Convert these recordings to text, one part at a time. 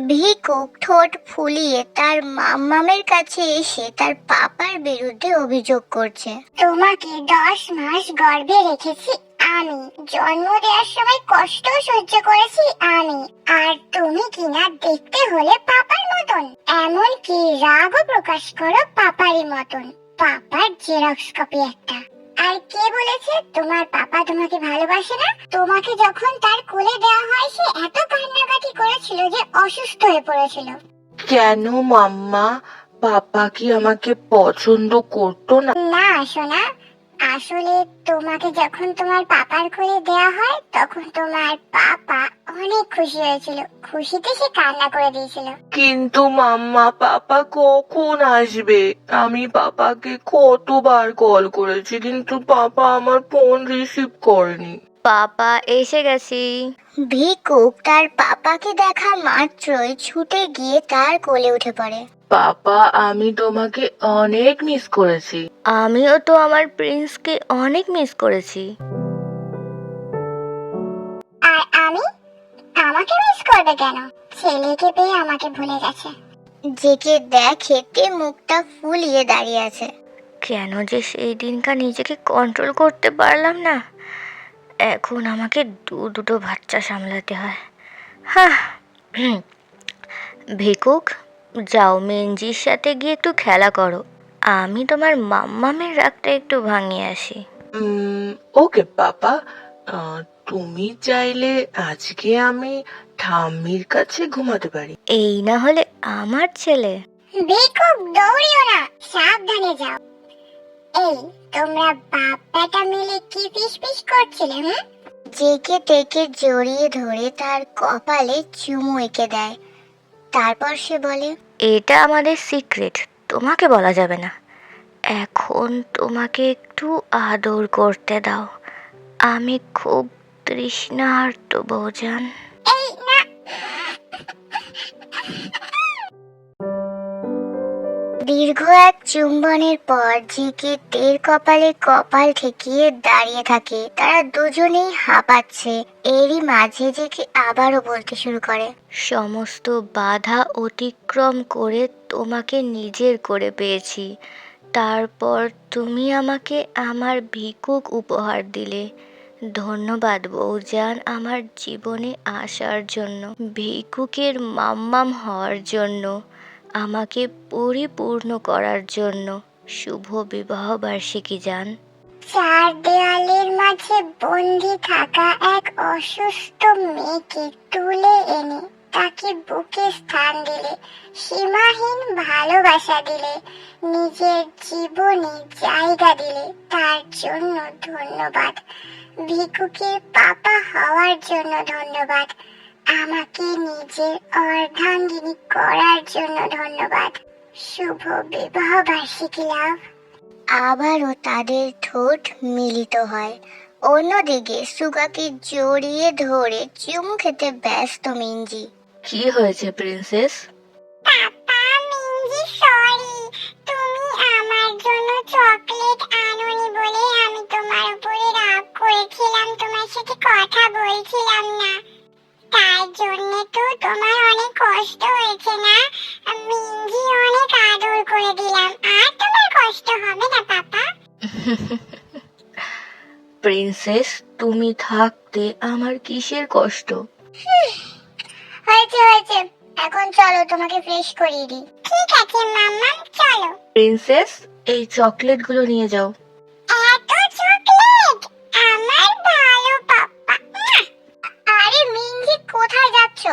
ভিকুক ঠোঁট ফুলিয়ে তার মাম্মামের কাছে এসে তার পাপার বিরুদ্ধে অভিযোগ করছে। তোমাকে 10 মাস গর্ভে রেখেছি আমি, জন্ম দেওয়ার সময় কষ্ট সহ্য করেছি আমি, আর তুমি কিনা দেখতে হলে পাপার মতন, এমনকি রাগও প্রকাশ করো পাপারই মতন। পাপার জেরক্স কপি একটা। আর কে বলেছে তোমার পাপা তোমাকে ভালোবাসে না? তোমাকে যখন তার কোলে দেওয়া হয় সে এত কান্নাকাটি করেছিল যে অসুস্থ হয়ে পড়েছিল। কেন মাম্মা, পাপা কি আমাকে পছন্দ করতো না? না সোনা, আসলে তোমাকে যখন তোমার পাপার কোলে দেওয়া হয় তখন তোমার পাপা অনেক খুশি হয়েছিল, খুশিতে সে কান্না করে দিয়েছিল। কিন্তু মাম্মা, পাপা কখন আসবে? আমি পাপাকে কতবার কল করেছি কিন্তু পাপা আমার ফোন রিসিভ করেনি। পাপা এসে গেছি। ভিকুক তার পাপাকে দেখা মাত্রই ছুটে গিয়ে তার কোলে উঠে পড়ে। পাপা, আমি তোমাকে অনেক মিস করেছি। আমিও তো আমার প্রিন্সকে অনেক মিস করেছি। আর আমি? আমাকে মিস করবে কেন? ছেলেকে পেয়ে আমাকে ভুলে গেছে। জেকে দেখে তে মুখটা ফুলিয়ে দাঁড়িয়ে আছে। কেন যে সেই দিনকার নিজেকে কন্ট্রোল করতে পারলাম না। এখন আমাকে দুটো বাচ্চা সামলাতে হয়। হ্যাঁ। ভিকুক, যাও মেঞ্জির সাথে গিয়ে একটু খেলা করো। আমি তোমার মাম্মামের রাগটা একটু ভাঙিয়ে আসি। ওকে পাপা, তুমি চাইলে আজকে আমি ঠাম্মির কাছে ঘুমাতে পারি। এই না হলে আমার ছেলে। ভিকুক দৌড়িও না, সাবধানে যাও। এই, তোমরা বাপ বেটা মিলে কি ফিসফিস করছিলে? জেকে তেকে জড়িয়ে ধরে তার কপালে চুমু এঁকে দেয়। তারপর সে বলে, এটা আমাদের সিক্রেট, তোমাকে বলা যাবে না। এখন তোমাকে একটু আদর করতে দাও, আমি খুব তৃষ্ণার্ত বউজান। এই না। দীর্ঘ এক চুম্বনের পর জেকে তের কপালে কপাল ঠেকিয়ে দাঁড়িয়ে থাকে। তারা দুজনেই হাঁপাচ্ছে। এরই মাঝে জেকে আবারও বলতে শুরু করে, সমস্ত বাধা অতিক্রম করে তোমাকে নিজের করে পেয়েছি। তারপর তুমি আমাকে আমার ভিকুক উপহার দিলে। ধন্যবাদ বউজান আমার জীবনে আসার জন্য, ভিকুকের মাম্মাম হওয়ার জন্য, আমাকে পরিপূর্ণ করার জন্য। শুভ বিবাহ বার্ষিকী জান। চার দেওয়ালের মাঝে বন্দি থাকা এক অসুস্থ মেয়েকে তুলে এনে তাকে বুকে স্থান দিলে, সীমাহীন ভালোবাসা দিলে, নিজের জীবনে জায়গা দিলে, তার জন্য ধন্যবাদ। ভিকুকের পাপা হওয়ার জন্য ধন্যবাদ। আমাকে নিজের অর্ধাঙ্গিনী করার জন্য ধন্যবাদ। শুভ বিবাহ বার্ষিকী লাভ। আবারও তাদের ঠোঁট মিলিত হয়। অন্যদিকে সুগাকে জড়িয়ে ধরে চুমু খেতে ব্যস্ত মিঞ্জি। কি হয়েছে প্রিন্সেস? পাপা, মিঞ্জি সরি, তুমি আমার জন্য চকলেট আনোনি বলে আমি তোমার উপরে রাগ করেছিলাম, তোমার সাথে কথা বলছিলাম না, তার জন্য তো তোমার অনেক কষ্ট হয়েছে না? মিঞ্জি অনেক আদর করে দিলাম, আর তোমার কষ্ট হবে না পাপা। প্রিন্সেস, তুমি থাকতে আমার কিসের কষ্ট? হয়েছে হয়েছে, এখন চলো তোমাকে ফ্রেশ করিয়ে দিই। ঠিক আছে মাম্মা, চলো। প্রিন্সেস, এই চকলেটগুলো নিয়ে যাও। এত চকলেট? আমার ভালো পাপা। আরে মিঞ্জি, কোথায় যাচ্ছ?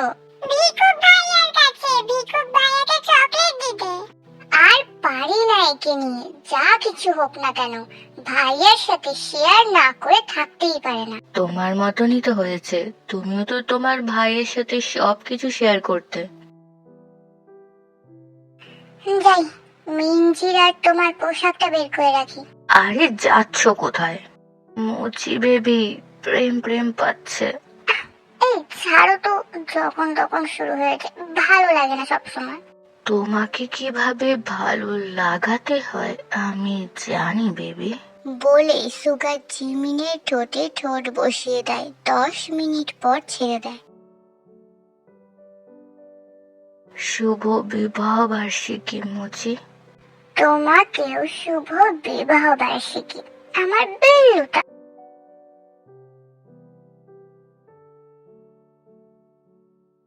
ভিকুক ভাইয়ার কাছে, ভিকুক ভাইয়াকে চকলেট দিতে। আর পারি না একে নিয়ে, যা কিছু হোক না কেন ভাইয়ের সাথে শেয়ার না করে থাকতেই পারে না। তোমার মতনই তো হয়েছে, তুমিও তো তোমার ভাইয়ের সাথে সবকিছু শেয়ার করতে। যাই, মিঞ্জির আর তোমার পোশাকটা বের করে রাখি। আরে যাচ্ছ কোথায়? মুচি বেবি প্রেম প্রেম পাচ্ছে। এই ছাড়ো তো, যখন তখন শুরু হয়েছে, ভালো লাগে না সবসময়। তোমাকে কিভাবে ভালো লাগাতে হয় আমি জানি বেবি। বলেই সুগা জিমিনের ঠোঁটে ঠোঁট বসিয়ে দেয়। 10 মিনিট পর ছেড়ে দেয়। শুভ বিবাহ বার্ষিকী মুচি। তোমাকেও শুভ বিবাহ বার্ষিকী আমার বেল্লুটা।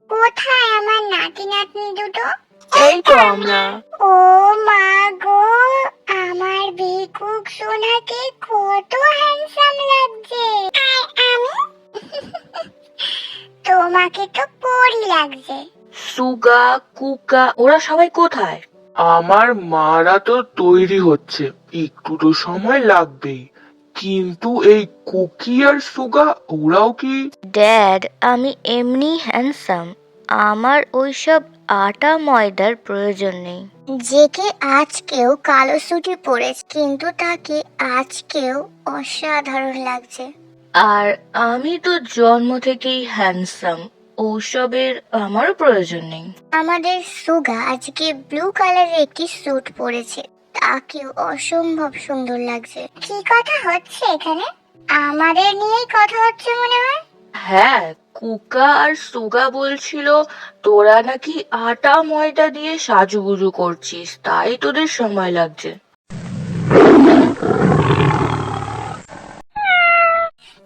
কোথায় আমার নাতি নাতনি দুটো? এই তো আমরা। ও মা গো, আমার ভিকুক সোনাকে কত হ্যান্ডসাম লাগছে। আর আমি তোমাকে তো পরি লাগছে। সুগা, কুকা ওরা সবাই কোথায়? আমার মারা তো তৈরি হচ্ছে, একটু তো সময় লাগবেই। কিন্তু এই কুকি আর সুগা ওরাও কি? ড্যাড, আমি এমনি হ্যান্ডসাম, আমার ওইসব আটা ময়দার প্রয়োজন নেই। জেকে আজকেও কালো স্যুটি পরেছে, কিন্তু তাকে আজকেও অসাধারণ লাগছে। আর আমি তো জন্ম থেকেই হ্যান্ডসাম, ওসবের আমারও প্রয়োজন নেই। আমাদের সুগা আজকে ব্লু কালারের একটি স্যুট পরেছে, তাকেও অসম্ভব সুন্দর লাগছে। কি কথা হচ্ছে এখানে? আমাদের নিয়েই কথা হচ্ছে মনে হয়। হ্যাঁ, কুকা আর সুগা বলছিল তোরা নাকি আটা ময়দা দিয়ে সাজুগুজু করছিস, তাই তোদের সময় লাগছে।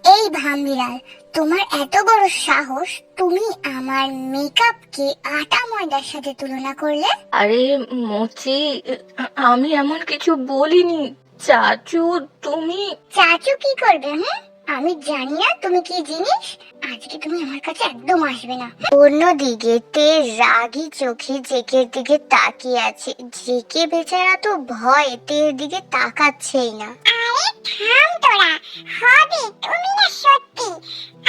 এই ভামবিড়াল, তোমার এত বড় সাহস, তুমি আমার মেকআপকে আটা ময়দার সাথে তুলনা করলে? আরে মুচি, আমি এমন কিছু বলিনি। চাচু, তুমি চাচু কি করবে? আমি জানি না তুমি কি জিনিস। আজকে তুমি আমার কাছে একদম আসবে না। অন্যদিকে তে রাগী চোখে জেকের দিকে তাকিয়ে আছে। জেকে বেচারা তো ভয়ে তের দিকে তাকাচ্ছেই না। আরে থাম তোরা, হবে তুমি না সত্যি।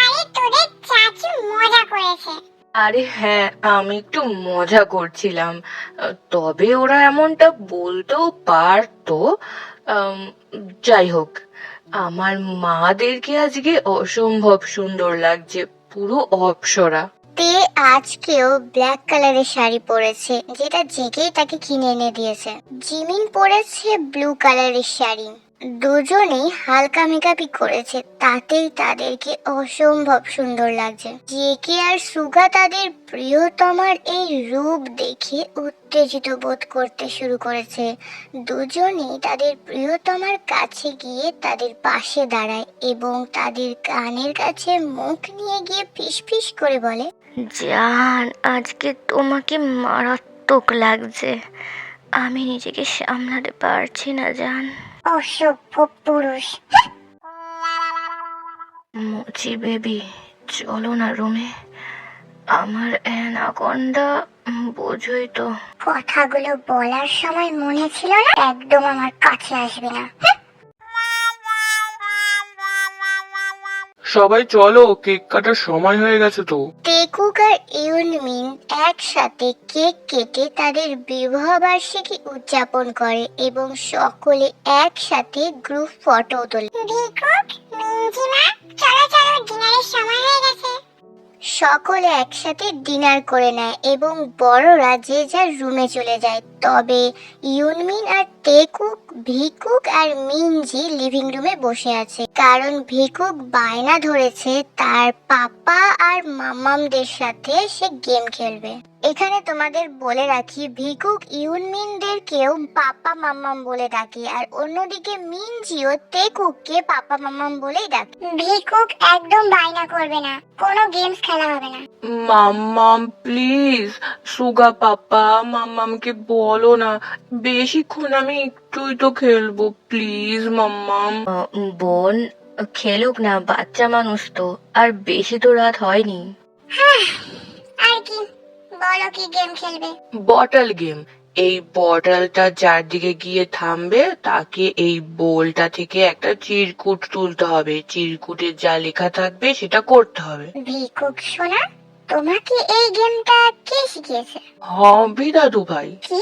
আরে তোদের চাচু মজা করেছে। আরে হ্যাঁ, আমি একটু মজা করছিলাম, তবে ওরা এমনটা বলতেও পারতো। আম, যাই হোক, আমার মাদেরকে আজকে অসম্ভব সুন্দর লাগছে, পুরো অপ্সরা। তে আজকেও ব্ল্যাক কালারের শাড়ি পরেছে, যেটা জেকেই তাকে কিনে এনে দিয়েছে। জিমিন পরেছে ব্লু কালারের শাড়ি। দুজনেই হালকা মেকআপই করেছে, তাতেই তাদেরকে অসম্ভব সুন্দর লাগছে। জেকে আর সুগা তাদের প্রিয়তমার এই রূপ দেখে উত্তেজিত বোধ করতে শুরু করেছে। দুজনেই তাদের প্রিয়তমার কাছে গিয়ে তাদের পাশে দাঁড়ায় এবং তাদের কানের কাছে মুখ নিয়ে গিয়ে ফিসফিস করে বলে, জান, আজকে তোমাকে মারাত্মক লাগছে, আমি নিজেকে সামলাতে পারছি না জান। অসভ্য পুরুষ। মুচি বেবি, চলো না রুমে, আমার অ্যানাকন্ডা বোঝোই তো। কথাগুলো বলার সময় মনে ছিল না একদম আমার কাছে আসবে না। সবাই চলো, কেক কাটার সময় হয়ে গেছে তো। টেকুক আর ইউনমিন একসাথে কেক কেটে তাদের বিবাহ বার্ষিকী উদযাপন করে এবং সকলে একসাথে গ্রুপ ফটো তোলে। ভিকুক, মিঞ্জিমা, চলো চলো, ডিনারের সময় হয়ে গেছে। সকলে একসাথে ডিনার করে নেয় এবং বড়রা যে যার রুমে চলে যায়। তবে ইউনমিন আর টেকুক, ভিকুক আর মিনজি লিভিং রুমে বসে আছে, কারণ ভিকুক বায়না ধরেছে তার পাপা আর মামামদের সাথে সে গেম খেলবে। এখানে তোমাদের বলে রাখি, ভিকুক ইউনমিনদেরকেও পাপা মামাম বলে ডাকে, আর অন্যদিকে মিনজিও টেকুককে পাপা মামাম বলেই ডাকে। ভিকুক একদম বায়না করবে না, কোনো গেমস খেলা হবে না। মাম্মাম প্লিজ, সুগা পাপা মাম্মামকে বলো না, বেশিক্ষণ আমি একটুই তো খেলবো, প্লিজ মাম্মাম। বোন, খেলুক না, বাচ্চা মানুষ তো, আর বেশি তো রাত হয়নি। আর কি বলো, কি গেম খেলবে? Bottle game. এই বটলটা যার দিকে গিয়ে থামবে তাকে এই বোলটা থেকে একটা চিরকুট তুলতে হবে, চিরকুটে যা লেখা থাকবে সেটা করতে হবে। ভিকুক সোনা, তোমাকে এই গেমটা কে শিখিয়েছে? হবে দাদু ভাই। কি,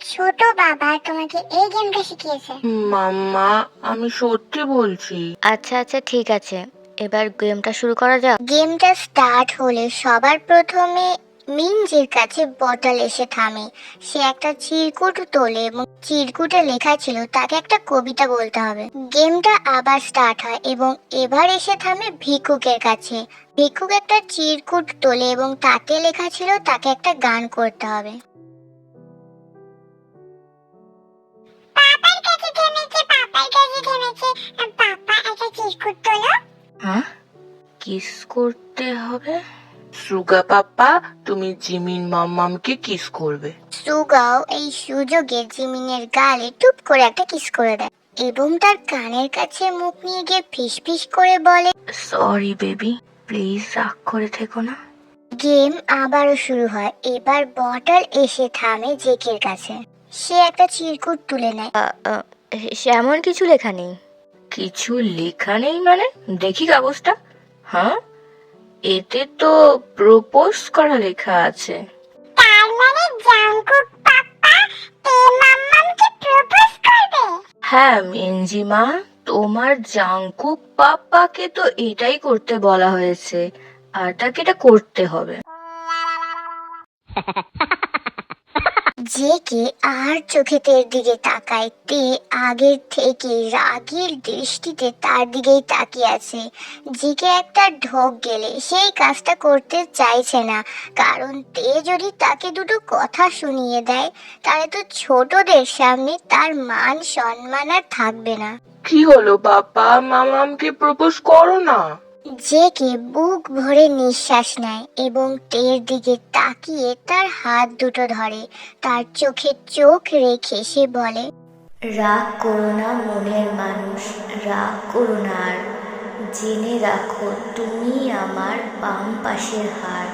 ছোট বাবা তোমাকে এই গেমটা শিখিয়েছে? মাম্মা, আমি সত্যি বলছি। আচ্ছা আচ্ছা, ঠিক আছে, এবার গেমটা শুরু করা যাক। গেমটা স্টার্ট হলে সবার প্রথমে মিনজির কাছে বটল এসে থামে। সে একটা চিরকুট তোলে এবং চিরকুটে লেখা ছিল তাকে একটা কবিতা বলতে হবে। গেমটা আবার স্টার্ট হয় এবং এবার এসে থামে ভিকুকের কাছে। ভিক্ষুক একটা চিরকুট তোলে এবং তাতে লেখা ছিল তাকে একটা গান করতে হবে। পাপার কাছে থেমেছে, পাপার কাছে থেমেছে। পাপা একটা চিরকুট তোলো। হ্যাঁ, কিস করতে হবে? সুগা পাপ্পা, তুমি জিমিন মাম্মামকে কিস করবে। সুগাও এই সুযোগে জিমিনের গালে টুপ করে একটা কিস করে দেয় এবং তার কানের কাছে মুখ নিয়ে গিয়ে ফিসফিস করে বলে, সরি বেবি, প্লিজ রাগ করে থেকো না। গেম আবারও শুরু হয়। এবার বটল এসে থামে জেকের কাছে। সে একটা চিরকুট তুলে নেয়। এমন কিছু লেখা নেই। কিছু লেখা নেই মানে? দেখি কাগজটা। হ্যাঁ, এতে তো প্রপোজ করা লেখা আছে। তার মানে জাঙ্কুক পাপা তে মাম্মামকে প্রপোজ করবে। হ্যাঁ মেনজিমা, তোমার জাংকুক পাপ্পাকে তো এটাই করতে বলা হয়েছে, আর তাকে এটা করতে হবে। জেকে আর চোখে তের দিকে তাকায়। তে আগের থেকে রাগের দৃষ্টিতে তার দিকেই তাকিয়ে আছে। জেকে একটা ঢোক গেলে সেই কাজটা করতে চাইছে না, কারণ তে যদি তাকে দুটো কথা শুনিয়ে দেয় তাহলে তো ছোটদের সামনে তার মান সম্মান আর থাকবে না। কি হলো পাপ্পা, মামামকে প্রপোজ করো না। জেকে বুক ভরে নিঃশ্বাস নেয় এবং টের দিকে তাকিয়ে তার হাত দুটো ধরে। তার চোখে চোখ রেখে সে বলে, রাগ করো না মনের মানুষ, রাগ করো না আর। জেনে রাখো তুমি আমার বাম পাশের হার।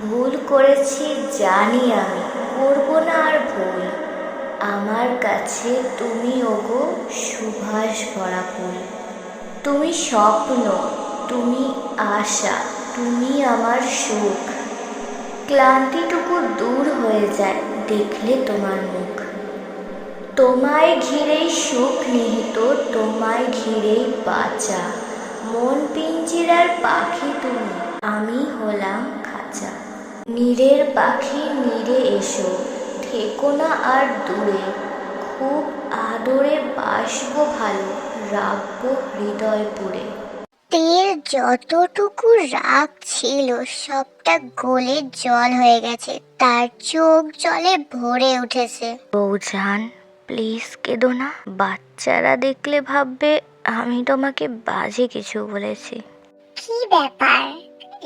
ভুল করেছি জানি আমি, করবো না আর ভুল। আমার কাছে তুমি ওগো সুভাষ ভরা ফুল। তুমি স্বপ্ন, তুমি আশা, তুমি আমার সুখ। ক্লান্তিটুকু দূর হয়ে যায় দেখলে তোমার মুখ। তোমায় ঘিরেই সুখ নিহিত, তোমায় ঘিরেই বাঁচা। মন পিঞ্জিরার পাখি তুমি, আমি হলাম খাঁচা। নীরের পাখি নীরে এসো, থেকো না আর দূরে। খুব আদরে বাসবো ভালো, রাখবো হৃদয় পুরে। তের যতটুকু রাগ ছিল সবটা গলে জল হয়ে গেছে। তার চোখ জলে ভরে উঠেছে। বৌজান প্লিজ কেঁদো না, বাচ্চারা দেখলে ভাববে আমি তোমাকে বাজে কিছু বলেছি। কি ব্যাপার,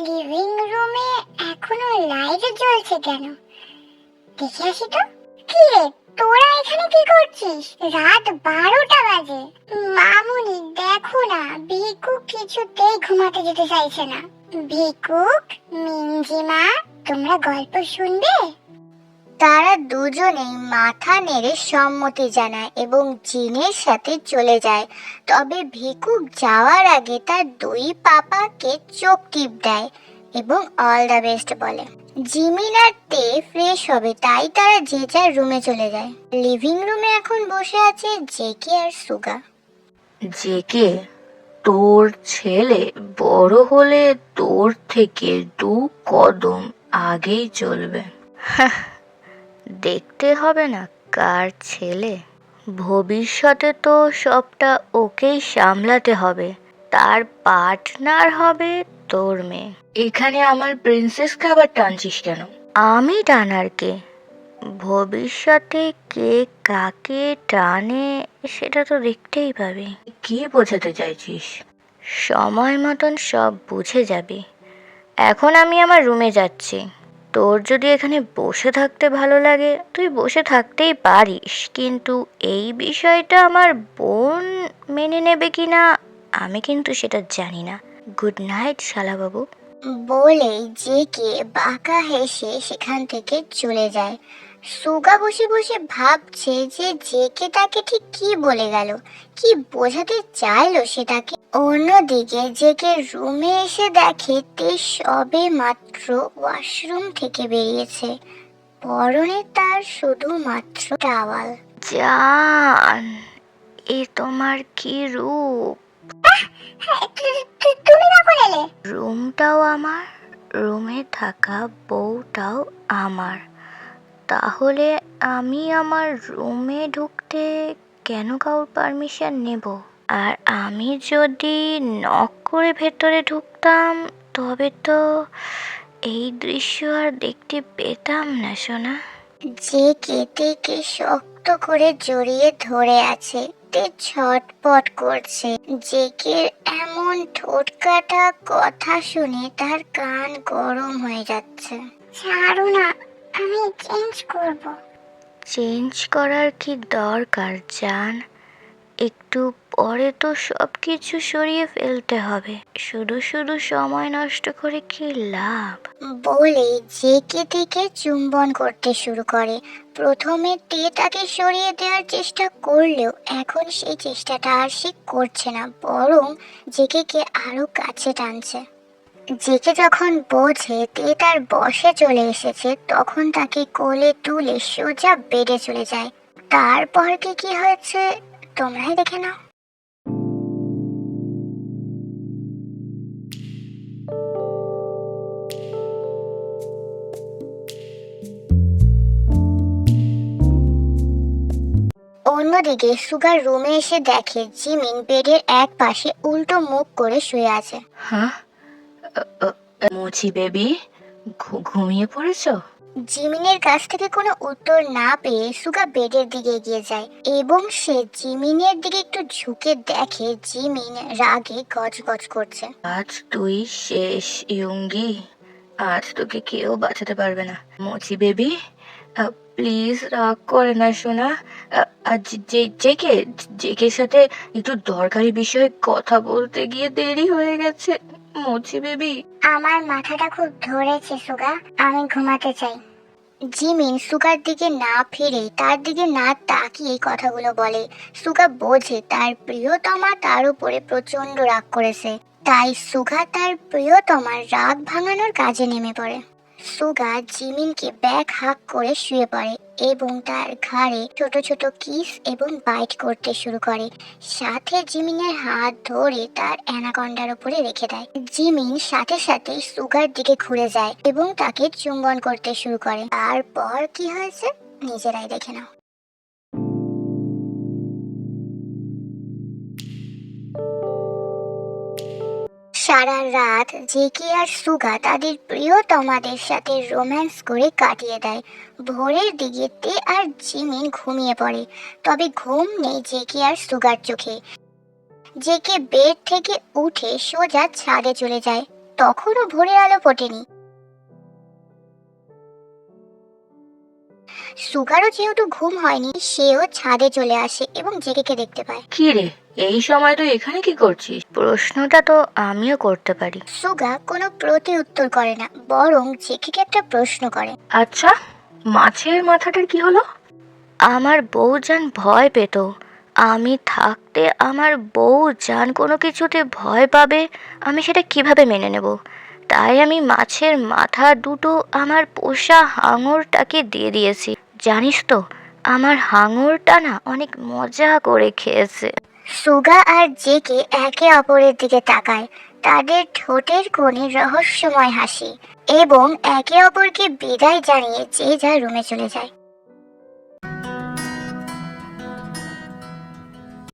লিভিং রুমে এখনো লাইট জ্বলছে কেন? দেখে আসি তো। কি রে, তোরা এখানে কি করছিস? রাত 12টা বাজে। মামুনি দেখো না, ভিকুক কিছুতেই ঘুমাতে যেতে চাইছে না। ভিকুক, মিঞ্জিমা, তোমরা গল্প শুনবে? তারা দুজনেই মাথা নেড়ে সম্মতি জানায় এবং জিনের সাথে চলে যায়। তবে ভিকুক যাওয়ার আগে তার দুই পাপাকে চোখ টিপ দেয় এবং অল দ্য বেস্ট বলে। জিমিন আর তে ফ্রেশ হবে, তাই তারা যে যার রুমে চলে যায়। লিভিং রুমে এখন বসে আছে জেকে আর সুগা। জেকে, তোর ছেলে বড় হলে তোর থেকে 2 কদম আগেই চলবে। দেখতে হবে না কার ছেলে, ভবিষ্যতে তো সবটা ওকেই সামলাতে হবে। তার পার্টনার হবে তোর মেয়ে। এখানে আমার প্রিন্সেসকে আবার টানছিস কেন? আমি টানার কে? ভবিষ্যতে কে কাকে টানে সেটা তো দেখতেই পাবি। কি বোঝাতে চাইছিস? সময় মতন সব বুঝে যাবি। এখন আমি আমার রুমে যাচ্ছি। তোর যদি এখানে বসে থাকতে ভালো লাগে তুই বসে থাকতেই পারিস, কিন্তু এই বিষয়টা আমার বোন মেনে নেবে কি না আমি কিন্তু সেটা জানি না। গুড নাইট শালাবাবু। বলেই জেকে বাঁকা হেসে সেখান থেকে চলে যায়। সুগা বসে বসে ভাবছে যে জেকে তাকে ঠিক কি বলে গেল, কি বোঝাতে চাইলো সেটাকে। অন্যদিকে জেকে রুমে এসে দেখে তে সবে মাত্র ওয়াশরুম থেকে বেরিয়েছে। পরনে তার শুধুমাত্র টাওয়াল। জান, এ তোমার কি রূপ! তুমি কখন এলে? রুমটাও আমার, রুমে থাকা বউটাও আমার। তাহলে আমি আমার রুমে ঢুকতে কেন কারোর পারমিশন নেব? আর আমি যদি নক করে ভেতরে ঢুকতাম তবে তো এই দৃশ্য আর দেখতে পেতাম না সোনা। যে কেতেকে শক্ত করে জড়িয়ে ধরে আছে, তে ছটপট করছে। জেকের এমন ঠোঁট কাটা কথা শুনে তার কান গরম হয়ে যাচ্ছে। ছাড়ো না, আমি চেঞ্জ করব। চেঞ্জ করার কি দরকার জান? একটু পরে তো সব কিছু সরিয়ে ফেলতে হবে, শুধু শুধু সময় নষ্ট করে কি লাভ? বলে জেকে থেকে চুম্বন করতে শুরু করে। প্রথমে তে তাকে সরিয়ে দেওয়ার চেষ্টা করলেও এখন সেই চেষ্টাটা আর সে করছে না, বরং জেকেকে আরো কাছে টানছে। জেকে যখন বোঝে তে তার বশে চলে এসেছে, তখন তাকে কোলে তুলে সোজা বেডে চলে যায়। তারপর কি হয়েছে তোমরাই দেখে নাও। অন্যদিকে সুগার রুমে এসে দেখে জিমিন বেডের এক পাশে উল্টো মুখ করে শুয়ে আছে। হ্যাঁ, মুচি বেবি, ঘুমিয়ে পড়েছো? জিমিনের কাছ থেকে কোনো উত্তর না পেয়ে সুগা বেডের দিকে এগিয়ে যায় এবং সে জিমিনের দিকে একটু ঝুঁকে দেখে জিমিন রাগে গজগজ করছে। আজ তুই শেষ ইয়ুঙ্গি, আজ তোকে কেউ বাঁচাতে পারবে না। মুচি বেবি, প্লিজ রাগ করে না সোনা। জেকের সাথে একটু দরকারি বিষয়ে কথা বলতে গিয়ে দেরি হয়ে গেছে। মুচি বেবি, আমার মাথাটা খুব ধরেছে সুগা, আমি ঘুমাতে চাই। জিমিন সুগার দিকে না ফিরে তার দিকে না তাকিয়ে কথাগুলো বলে। সুগা বোঝে তার প্রিয়তমা তার উপরে প্রচন্ড রাগ করেছে, তাই সুগা তার প্রিয়তমার রাগ ভাঙানোর কাজে নেমে পড়ে। সুগা জিমিনকে ব্যাক হাক করে শুয়ে পড়ে এবং তার ঘাড়ে ছোট ছোট কিস এবং বাইট করতে শুরু করে। সাথে জিমিনের হাত ধরে তার অ্যানাকন্ডার উপরে রেখে দেয়। জিমিন সাথে সাথে সুগার দিকে ঘুরে যায় এবং তাকে চুম্বন করতে শুরু করে। তারপর কি হয়েছে নিজেরাই দেখে নাও। সারা রাত জেকে আর সুগা তাদের প্রিয়তমাদের সাথে রোম্যান্স করে কাটিয়ে দেয়। ভোরের দিকে তে আর জিমিন ঘুমিয়ে পড়ে, তবে ঘুম নেই জেকে আর সুগার চোখে। জেকে বেড থেকে উঠে সোজা ছাদে চলে যায়, তখনও ভোরের আলো ফোটেনি। সুগারও যেহেতু ঘুম হয়নি, সেও ছাদে চলে আসে এবং জেকেকে দেখতে পায়। কি রে, এই সময় তুই এখানে কি করছিস? প্রশ্নটা তো আমিও করতে পারি। সুগা কোনো প্রতি উত্তর করে না, বরং জেকেকে একটা প্রশ্ন করে। আচ্ছা, মাছের মাথাটার কি হলো? আমার বউজান ভয় পেত। আমি থাকতে আমার বউজান কোনো কিছুতে ভয় পাবে, আমি সেটা কিভাবে মেনে নেব? তাই আমি মাছের মাথা দুটো আমার পোষা হাঙরটাকে দিয়ে দিয়েছি। জানিস তো, আমার হাঙরটা না অনেক মজা করে খেয়েছে। সুগা আর জেকে একে অপরের দিকে তাকায়, তাদের ঠোঁটের কোণে রহস্যময় হাসি, এবং একে অপরকে বিদায় জানিয়ে যে যার রুমে চলে যায়।